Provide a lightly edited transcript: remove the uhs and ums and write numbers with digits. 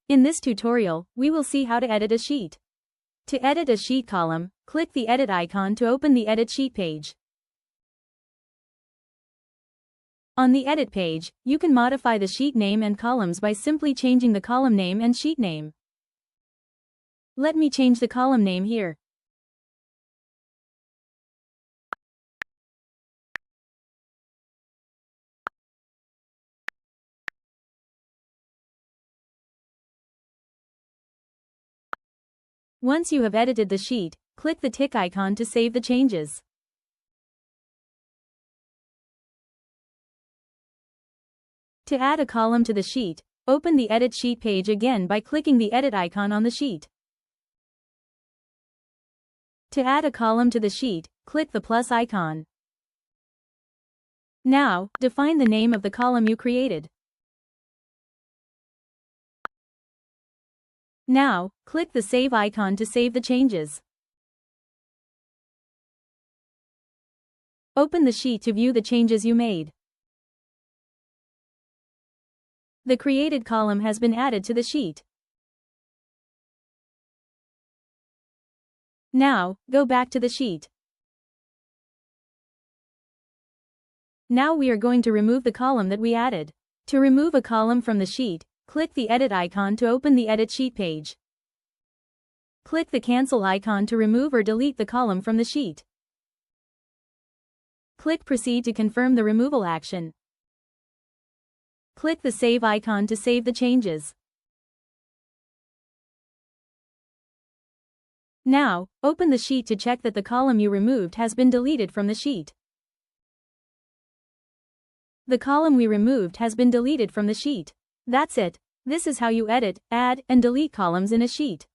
In this tutorial, we will see how to edit a sheet. To edit a sheet column, click the edit icon to open the edit sheet page. On the edit page, you can modify the sheet name and columns by simply changing the column name and sheet name. Let me change the column name here. Once you have edited the sheet, click the tick icon to save the changes. To add a column to the sheet, open the edit sheet page again by clicking the edit icon on the sheet. To add a column to the sheet, click the plus icon. Now, define the name of the column you created. Now, click the save icon to save the changes. Open the sheet to view the changes you made. The created column has been added to the sheet. Now, go back to the sheet. Now we are going to remove the column that we added. To remove a column from the sheet, click the edit icon to open the edit sheet page. Click the cancel icon to remove or delete the column from the sheet. Click proceed to confirm the removal action. Click the save icon to save the changes. Now, open the sheet to check that the column you removed has been deleted from the sheet. The column we removed has been deleted from the sheet. That's it. This is how you edit, add, and delete columns in a sheet.